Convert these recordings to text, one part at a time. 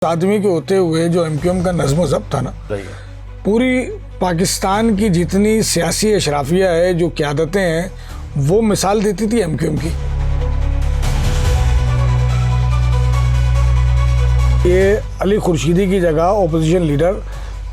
आदमी के होते हुए जो एमक्यूएम का नज़्म ज़ब्त था ना, पूरी पाकिस्तान की जितनी सियासी अशराफिया है, जो क़यादतें हैं, वो मिसाल देती थी एमक्यूएम की। ये अली खुर्शीदी की जगह ओपोजिशन लीडर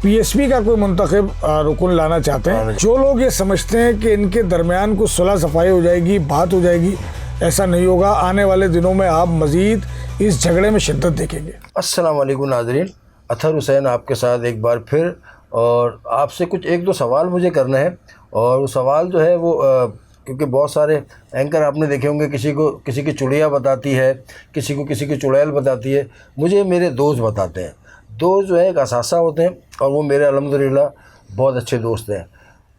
पीएसपी का कोई मुंतखब रुकन लाना चाहते हैं। जो लोग ये समझते हैं कि इनके दरमियान कुछ सुलह सफाई हो जाएगी, बात हो जाएगी, ऐसा नहीं होगा। आने वाले दिनों में आप मज़ीद इस झगड़े में शिद्दत देखेंगे। अस्सलाम वालेकुम नाज़रीन, अतहर हुसैन आपके साथ एक बार फिर, और आपसे कुछ एक दो सवाल मुझे करना है। और वो सवाल जो है वो क्योंकि बहुत सारे एंकर आपने देखे होंगे, किसी की चुड़ैया बताती है, किसी की चुड़ैल बताती है। मुझे मेरे दोस्त बताते हैं। दोस्त जो है एक असासा होते हैं और वो मेरे अल्हम्दुलिल्लाह बहुत अच्छे दोस्त हैं।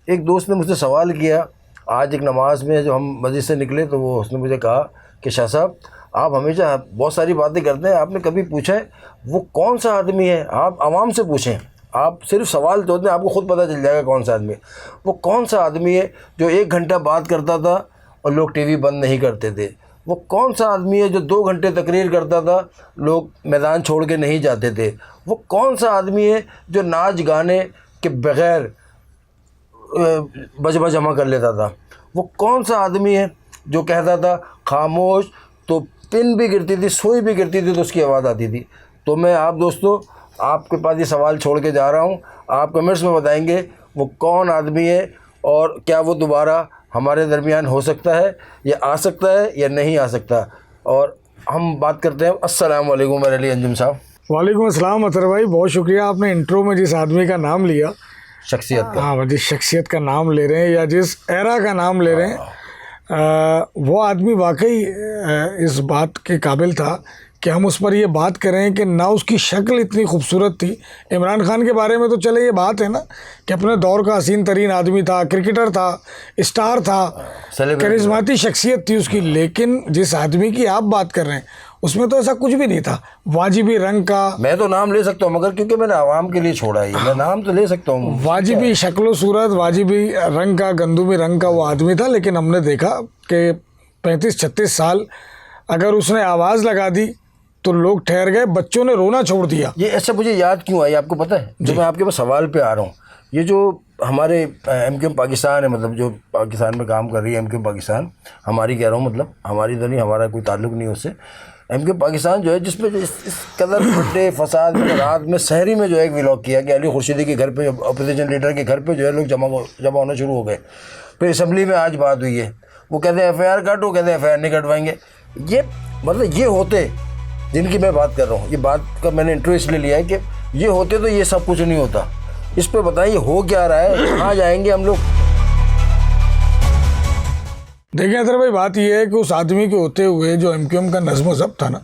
एक दोस्त ने मुझसे सवाल किया आज एक नमाज़ में, जब हम मस्जिद से निकले तो वो उसने मुझे कहा कि शाह साहब, आप हमेशा बहुत सारी बातें करते हैं, आपने कभी पूछा है वो कौन सा आदमी है? आप आवाम से पूछें, आप सिर्फ सवाल तो होते हैं, आपको खुद पता चल जाएगा कौन सा आदमी है। वो कौन सा आदमी है जो 1 घंटा बात करता था और लोग टीवी बंद नहीं करते थे? वो कौन सा आदमी है जो 2 घंटे तकरीर करता था, लोग मैदान छोड़ के नहीं जाते थे? वो कौन सा आदमी है जो नाच गाने के बग़ैर बजबा जमा कर लेता था? वो कौन सा आदमी है जो कहता था खामोश तो पिन भी गिरती थी, सुई भी गिरती थी तो उसकी आवाज़ आती थी? तो मैं आप दोस्तों आपके पास ये सवाल छोड़ के जा रहा हूँ। आप कमेंट्स में बताएंगे वो कौन आदमी है और क्या वो दोबारा हमारे दरमियान हो सकता है या आ सकता है या नहीं आ सकता। और हम बात करते हैं। अस्सलाम वालेकुम मेरे लिए अंजुम साहब। वालेकुम अस्सलाम अतर भाई, बहुत शुक्रिया। आपने इंट्रो में जिस आदमी का नाम लिया, शख्सियत का, हाँ, जिस शख्सियत का नाम ले रहे हैं या जिस एरा का नाम ले रहे हैं, वो आदमी वाकई इस बात के काबिल था कि हम उस पर ये बात करें कि ना उसकी शक्ल इतनी खूबसूरत थी। इमरान खान के बारे में तो चले ये बात है ना कि अपने दौर का हसीन तरीन आदमी था, क्रिकेटर था, स्टार था, करिश्माती शख्सियत थी उसकी। लेकिन जिस आदमी की आप बात कर रहे हैं उसमें तो ऐसा कुछ भी नहीं था। वाजिबी रंग का, मैं तो नाम ले सकता हूँ मगर क्योंकि मैंने आवाम के लिए छोड़ा है, मैं नाम तो ले सकता हूँ। वाजिबी शक्ल सूरत, वाजिबी रंग का, गंदुमी रंग का वो आदमी था। लेकिन हमने देखा कि 35-36 साल अगर उसने आवाज़ लगा दी तो लोग ठहर गए, बच्चों ने रोना छोड़ दिया। ये ऐसा मुझे याद क्यों आई आपको पता है? जो मैं आपके पास सवाल पे आ रहा हूँ, ये जो हमारे एमक्यूएम पाकिस्तान है, मतलब जो पाकिस्तान में काम कर रही है एमक्यूएम पाकिस्तान, हमारी कह रहा हूँ, मतलब हमारी तो नहीं, हमारा कोई ताल्लुक नहीं उससे। एमक्यूएम पाकिस्तान जो है, जिसमें इस कदर बड़े फसाद में रात में शहरी में जो है एक व्लॉग किया कि अली खुर्शीदी के घर पे, अपोजिशन लीडर के घर पे जो है लोग जमा होना शुरू हो गए। फिर असम्बली में आज बात हुई है, वो कहते हैं FIR काट, वो कहते हैं FIR नहीं कटवाएंगे। ये मतलब ये होते जिनकी मैं बात कर रहा हूँ, ये बात का मैंने इंटरेस्ट इसलिए लिया है कि ये होते तो ये सब कुछ नहीं होता। इस पे बताइए हो क्या रहा है, कहाँ जाएंगे हम लोग? देखिए अतर भाई, बात यह है कि उस आदमी के होते हुए जो एमक्यूएम का नज़्म ज़ब्त था ना,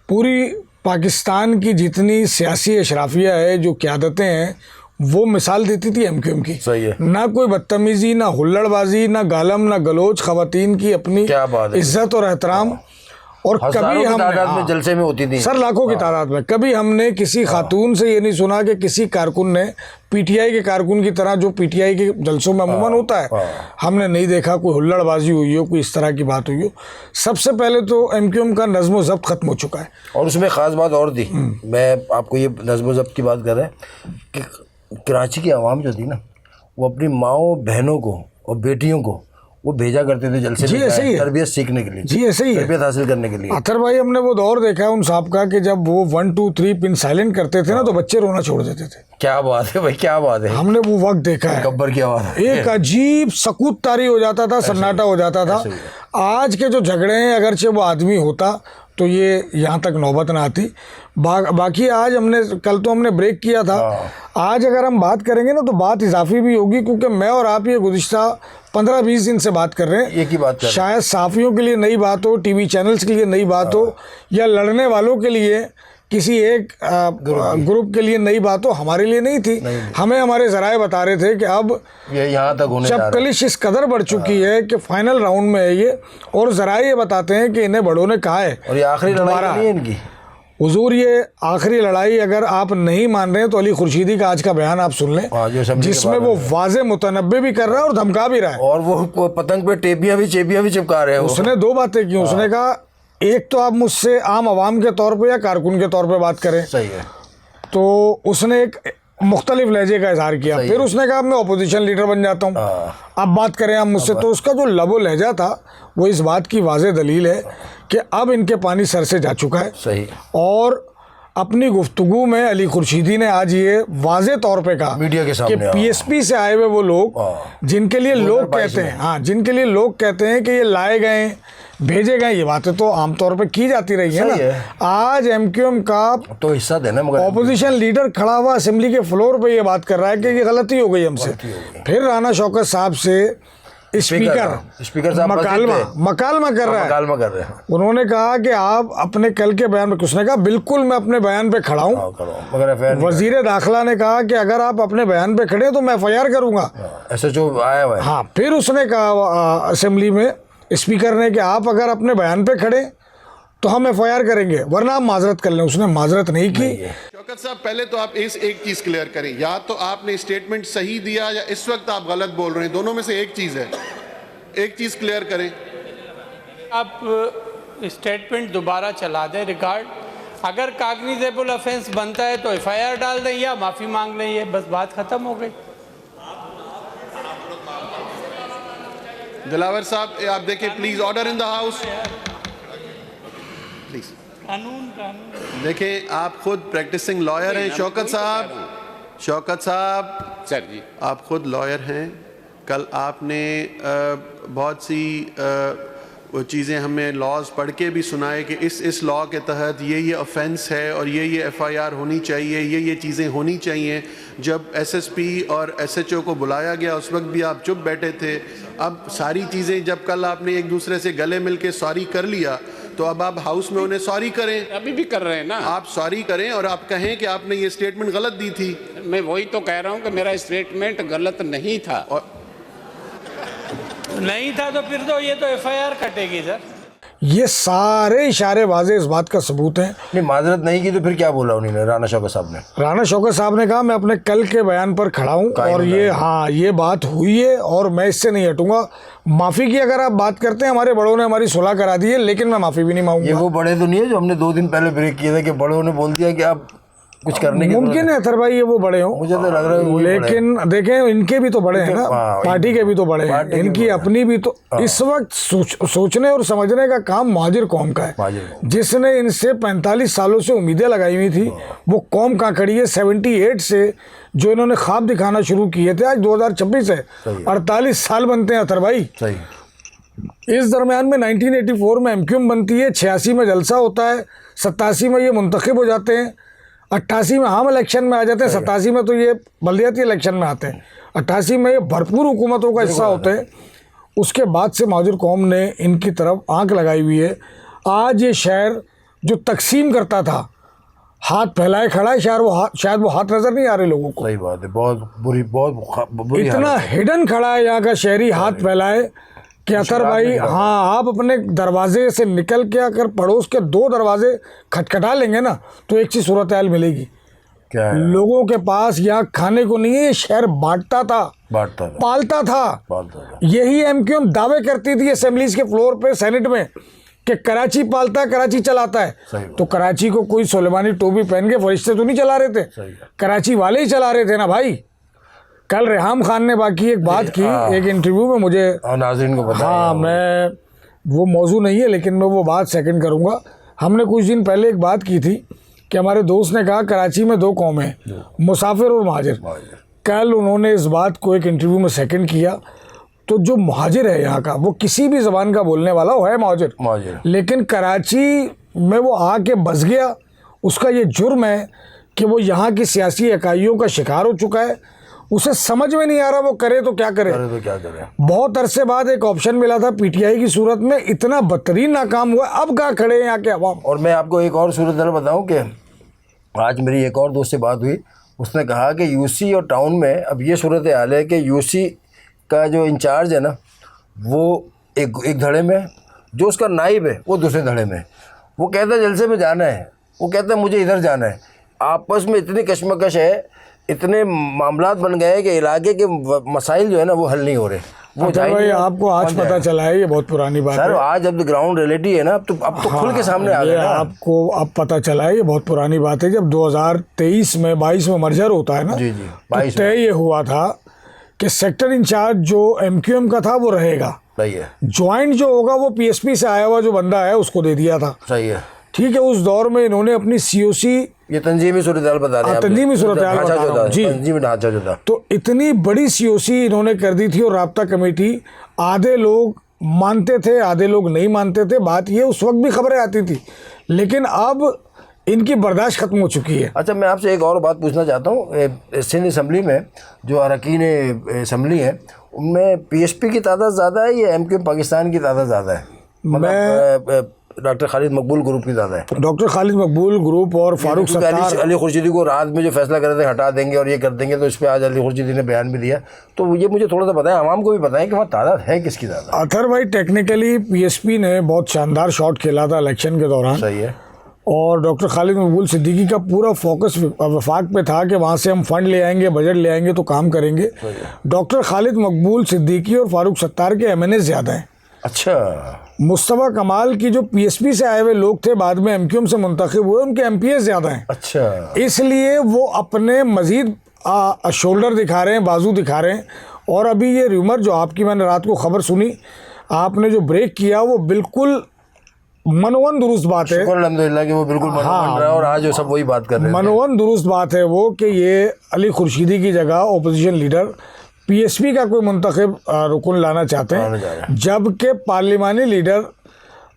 पूरी पाकिस्तान की जितनी सियासी अशराफिया है, जो क़यादतें हैं, वो मिसाल देती थी एमक्यूएम की। सही है। ना कोई बदतमीज़ी, ना हुल्लड़बाजी, ना गालम, ना गलोच, ख़वातीन की अपनी इज्जत और एहतराम। और कभी हम तादाद में जलसे में होती थी सर, लाखों की तादाद में। कभी हमने किसी खातून से ये नहीं सुना कि किसी कारकुन ने पीटीआई के कारकुन की तरह, जो पीटीआई के जलसों में अमूमन होता है, हमने नहीं देखा कोई हुल्लड़बाजी हुई हो, कोई इस तरह की बात हुई हो। सबसे पहले तो एमक्यूएम का नज़्म ज़ब्त ख़त्म हो चुका है। और उसमें ख़ास बात और थी, मैं आपको ये नज़्म ज़ब्त की बात कर रहे हैं कि कराची की आवाम जो थी ना, वो अपनी माओ बहनों को और बेटियों को वो भेजा करते थे जलसे में तरबियत सीखने के लिए। जी ऐसे ही है, तरबियत हासिल करने के लिए। अतर भाई, हमने वो दौर देखा है उन साहब का कि जब वो 1 2 3 पिन साइलेंट करते थे ना, तो बच्चे रोना छोड़ देते थे। क्या बात है भाई, क्या बात है। हमने वो वक्त देखा है, गब्बर की आवाज़, एक अजीब सकूत तारी हो जाता था, सन्नाटा हो जाता था। आज के जो झगड़े हैं, अगरचे वो आदमी होता तो ये यहाँ तक नौबत ना आती। बाकी आज कल तो हमने ब्रेक किया था। आज अगर हम बात करेंगे ना तो बात इजाफी भी होगी, क्योंकि मैं और आप ये गुज़िश्ता 15-20 दिन से बात कर रहे हैं। एक ही बात कर रहे हैं। शायद साफ़ियों के लिए नई बात हो, टीवी चैनल्स के लिए नई बात हो, या लड़ने वालों के लिए किसी एक ग्रुप के लिए नई बात हो, हमारे लिए नहीं थी। हमें हमारे ज़राए बता रहे थे कि अब ये यहाँ तक होने जब कलिश इस कदर बढ़ चुकी है कि फाइनल राउंड में है ये, और ज़राए ये बताते हैं कि इन्हें बड़ों ने कहा है और ये आखिरी लड़ाई नहीं है इनकी। हुजूर, ये आखिरी लड़ाई अगर आप नहीं मान रहे हैं तो अली खुर्शीदी का आज का बयान आप सुन लें, जिसमें वो वाज़े मुतनब्बे भी कर रहा है और धमका भी रहा है, और वो पतंग पे चेपियां भी चिपका रहे हैं। उसने 2 बातें की। उसने कहा एक तो आप मुझसे आम आवाम के तौर पे या कारकुन के तौर पे बात करें, सही है। तो उसने एक मुख्तलिफ लहजे का इजहार किया। फिर उसने कहा मैं अपोजिशन लीडर बन जाता हूँ, अब बात करें आप मुझसे। तो उसका जो लबो लहजा था वो इस बात की वाज़ेह दलील है कि अब इनके पानी सर से जा चुका है। सही। और अपनी गुफ्तगू में अली खुर्शीदी ने आज ये वाज़ेह तौर पे कहा मीडिया के सामने कि पीएसपी से आए हुए वो लोग जिनके लिए लोग कहते हैं, हाँ, जिनके लिए लोग कहते हैं कि ये लाए गए भेजे गए, ये बातें तो आमतौर पे की जाती रही है ना। आज एमक्यूएम का तो हिस्सा देना, मगर ऑपोजिशन लीडर खड़ा हुआ असेंबली के फ्लोर पे ये बात कर रहा है कि ये गलती हो गई हमसे। फिर राना शौकत साहब से स्पीकर साहब मकालमा कर रहा है। मकालमा कर रहे हैं। उन्होंने कहा कि आप अपने कल के बयान में, उसने कहा बिल्कुल मैं अपने बयान पे खड़ा हूँ, मगर वजीर दाखिला ने कहा कि अगर आप अपने बयान पे खड़े तो मैं FIR करूंगा। SHO आया हुआ है। हाँ, फिर उसने कहा असेंबली में स्पीकर ने कि आप अगर अपने बयान पे खड़े तो हम FIR करेंगे, वरना आप माजरत कर लें। उसने माजरत नहीं की। शौकत साहब, पहले तो आप एक चीज क्लियर करें, या तो आपने स्टेटमेंट सही दिया या इस वक्त आप गलत बोल रहे हैं, दोनों में से एक चीज है। एक चीज क्लियर करें। आप स्टेटमेंट दोबारा चला दें रिकॉर्ड, अगर कागनिजेबल ऑफेंस बनता है तो FIR डाल दें या माफ़ी मांग लें, ये बस बात ख़त्म हो गई। दिलावर साहब, आप देखिए please, order in the house please. कानून देखें, आप खुद प्रैक्टिसिंग लॉयर हैं शौकत साहब सर जी, आप खुद लॉयर हैं। कल आपने बहुत सी वो चीज़ें हमें लॉज पढ़ के भी सुनाए कि इस लॉ के तहत ये ऑफेंस है और ये FIR होनी चाहिए, ये चीज़ें होनी चाहिए। जब SSP और SHO को बुलाया गया उस वक्त भी आप चुप बैठे थे। अब सारी चीज़ें, जब कल आपने एक दूसरे से गले मिल के सॉरी कर लिया, तो अब आप हाउस में उन्हें सॉरी करें। अभी भी कर रहे हैं ना। आप सॉरी करें और आप कहें कि आपने ये स्टेटमेंट गलत दी थी। मैं वही तो कह रहा हूँ कि मेरा स्टेटमेंट गलत नहीं था। और नहीं था तो फिर तो ये तो FIR कटेगी सर। ये सारे इशारे वाजे इस बात का सबूत हैं। नहीं, माजरत नहीं की तो फिर क्या बोला उन्होंने, राना शौकत साहब ने? राना शौकत साहब ने कहा मैं अपने कल के बयान पर खड़ा हूँ और ये, हाँ, ये बात हुई है और मैं इससे नहीं हटूंगा। माफ़ी की अगर आप बात करते हैं, हमारे बड़ों ने हमारी सुलह करा दी है, लेकिन मैं माफ़ी भी नहीं मांगूंगा। ये वो बड़े तो नहीं है जो हमने 2 दिन पहले ब्रेक किए थे कि बड़ों ने बोल दिया कि आप कुछ करने की मुमकिन है अतर भाई ये वो बड़े हों, मुझे तो लग रहा है, लेकिन देखें इनके भी तो बड़े हैं ना, पार्टी के भी तो बड़े हैं, इनकी अपनी भी तो। इस वक्त सोचने और समझने का काम मुहाजिर कौम का है, जिसने इनसे 45 सालों से उम्मीदें लगाई हुई थी। वो कौम कहाँ खड़ी है? 78 से जो इन्होंने ख्वाब दिखाना शुरू किए थे, आज 2026 है, 48 साल बनते हैं अतर भाई। इस दरमियान में 1984 में MQM बनती है, 86 में जलसा होता है, 87 में ये मुंतखब हो जाते हैं, 88 में हम इलेक्शन में आ जाते हैं, 87 में तो ये बल्दियाती इलेक्शन में आते हैं, 88 में ये भरपूर हुकूमतों का हिस्सा होते हैं। उसके बाद से मुहाजिर कौम ने इनकी तरफ आंख लगाई हुई है। आज ये शहर जो तकसीम करता था, हाथ फैलाए खड़ा है शहर, शायद वो हाथ नज़र नहीं आ रहे लोगों को। सही बात है, बहुत बुरी इतना हिडन खड़ा है यहाँ का शहरी, हाथ फैलाए कि अतर भाई, हाँ, आप अपने दरवाजे से निकल के अगर पड़ोस के 2 दरवाजे खटखटा लेंगे ना तो एक चीज सूरत हाल मिलेगी। क्या है? लोगों के पास यहाँ खाने को नहीं है। ये शहर बांटता था, पालता था। यही MQM दावे करती थी असेंबलीज के फ्लोर पे, सेनेट में, कि कराची पालता है, कराची चलाता है। तो कराची को कोई सुलेमानी टोपी पहन के फरिश्ते तो नहीं चला रहे थे, कराची वाले ही चला रहे थे ना भाई। कल रेहाम खान ने बाकी एक बात की एक इंटरव्यू में, मुझे नाज़रीन को बताया। हाँ, मैं वो मौजू नहीं है लेकिन मैं वो बात सेकंड करूँगा। हमने कुछ दिन पहले एक बात की थी कि हमारे दोस्त ने कहा कराची में 2 कौमें, मुसाफिर और महाजिर। कल उन्होंने इस बात को एक इंटरव्यू में सेकंड किया। तो जो महाजिर है यहाँ का, वो किसी भी ज़बान का बोलने वाला हो, है महाजिर, लेकिन कराची में वो आके बस गया। उसका ये जुर्म है कि वो यहाँ की सियासी इकाइयों का शिकार हो चुका है। उसे समझ में नहीं आ रहा वो करे तो क्या करे। बहुत अरसे बाद एक ऑप्शन मिला था PTI की सूरत में, इतना बदतरीन नाकाम हुआ। अब कहाँ खड़े हैं यहाँ के अवाम। और मैं आपको एक और सूरत बताऊँ कि आज मेरी एक और दोस्त से बात हुई, उसने कहा कि UC और टाउन में अब ये सूरत हाल है कि UC का जो इंचार्ज है ना, वो एक धड़े में, जो उसका नाइब है वो दूसरे धड़े में। वो कहता है जलसे में जाना है, वो कहता है मुझे इधर जाना है। आपस में इतनी कशमकश है, इतने मामलात बन गए कि इलाके के मसाइल जो है ना वो हल नहीं हो रहे। वो अच्छा भाई, आपको आज पता चला है, ये बहुत पुरानी बात सर है। आज अब ग्राउंड रियलिटी है ना, अब तो खुल के सामने आ ये गया ना। आपको अब पता चला है, ये बहुत पुरानी बात है। जब 2023 में 22 में मर्जर होता है ना, जी, जी, तो 22 तय ये हुआ था कि सेक्टर इंचार्ज जो MQM का था वो रहेगा, सही है, ज्वाइंट जो होगा वो PSP से आया हुआ जो बंदा है उसको दे दिया था। सही है। ठीक है, उस दौर में इन्होंने अपनी COC, ये तंजीमी सूरत-ए-हाल बता रहे हैं आप। तंजीमी सूरत-ए-हाल ढांचा बता रहा जो हूँ, था, जी। तंजीमी ढांचा जो था। तो इतनी बड़ी COC इन्होंने कर दी थी और राब्ता कमेटी, आधे लोग मानते थे आधे लोग नहीं मानते थे। बात ये उस वक्त भी खबरें आती थी, लेकिन अब इनकी बर्दाश्त खत्म हो चुकी है। अच्छा, मैं आपसे एक और बात पूछना चाहता हूँ। सिंध असम्बली में जो अरकान असम्बली है उनमें PSP की तादाद ज़्यादा है या MQM पाकिस्तान की तादाद ज़्यादा है? मतलब डॉक्टर खालिद मकबूल ग्रुप की ज़्यादा है? डॉक्टर खालिद मकबूल ग्रुप और फारूक सत्तार, अली खुर्शीदी को रात में जो फैसला कर रहे थे हटा देंगे और ये कर देंगे, तो इस पर आज अली खुर्शीदी ने बयान भी दिया। तो ये मुझे थोड़ा सा बताएं, आवाम को भी बताएं कि वहाँ तादाद है किसकी ज़्यादा? अथर भाई, टेक्निकली PSP ने बहुत शानदार शॉट खेला था इलेक्शन के दौरान, सही है। और डॉक्टर खालिद मकबूल सिद्दीकी का पूरा फोकस वफाक पे था कि वहाँ से हम फंड ले आएंगे, बजट ले आएंगे तो काम करेंगे। डॉक्टर खालिद मकबूल सिद्दीकी और फारूक सत्तार के MNA ज़्यादा हैं। अच्छा, मुस्तफ़ा कमाल की जो PSP से आए हुए लोग थे, बाद में MQM से मुंतखब हुए, उनके MPA ज़्यादा हैं। अच्छा, इसलिए वो अपने मज़ीद शोल्डर दिखा रहे हैं, बाजू दिखा रहे हैं। और अभी ये र्यूमर जो आपकी, मैंने रात को खबर सुनी, आपने जो ब्रेक किया वो बिल्कुल मनोवन दुरुस्त बात है। अल्हम्दुलिल्लाह कि वो बिल्कुल मन बन रहा है और आज वो सब वही बात कर रहे हैं। मनोवन दुरुस्त बात है वो कि ये अली खुर्शीदी की जगह ओपोजिशन लीडर PSP का कोई मुंतखब रुकन लाना चाहते हैं, जबकि पार्लिमानी लीडर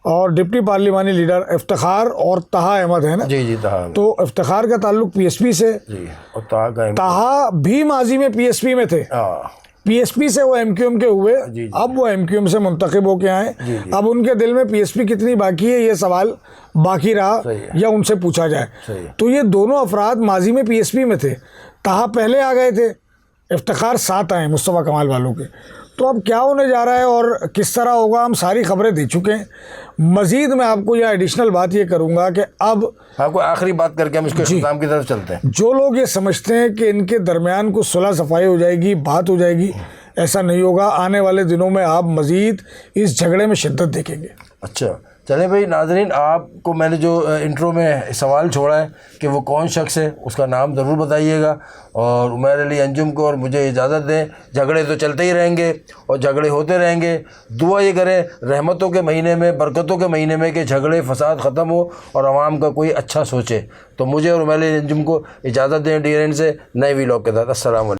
और डिप्टी पार्लिमानी लीडर इफ्तिखार और तहा अहमद है ना। जी जी, तहा। तो इफ्तिखार का ताल्लुक PSP से, जी, और तहा का तहा भी माजी में PSP में थे। PSP से वो MQM के हुए, अब वो MQM से मुंतखब होके आए। अब उनके दिल में PSP कितनी बाकी है ये सवाल बाकी रहा या उनसे पूछा जाए। तो ये दोनों अफराद माजी में PSP में थे, तहा पहले आ गए थे, इफ्तिखार साथ आए मुस्तफ़ा कमाल वालों के। तो अब क्या होने जा रहा है और किस तरह होगा, हम सारी खबरें दे चुके हैं। मज़ीद मैं आपको यह एडिशनल बात ये करूँगा कि अब आपको आखिरी बात करके हम इसको इख्तिताम की तरफ चलते हैं। जो लोग ये समझते हैं कि इनके दरमियान कुछ सुलह सफाई हो जाएगी, बात हो जाएगी, ऐसा नहीं होगा। आने वाले दिनों में आप मज़ीद इस झगड़े में शिद्दत देखेंगे। अच्छा, चलें भाई नाज़रीन, आपको मैंने जो इंट्रो में सवाल छोड़ा है कि वो कौन शख्स है, उसका नाम ज़रूर बताइएगा और उमैर अली अंजुम को और मुझे इजाज़त दें। झगड़े तो चलते ही रहेंगे और झगड़े होते रहेंगे। दुआ ये करें रहमतों के महीने में, बरकतों के महीने में, कि झगड़े फसाद ख़त्म हो और आवाम का कोई अच्छा सोचे। तो मुझे और उमैर अली अंजुम को इजाज़त दें डियर एंड से, नए वीलॉग के साथ। अस्सलाम वालेकुम।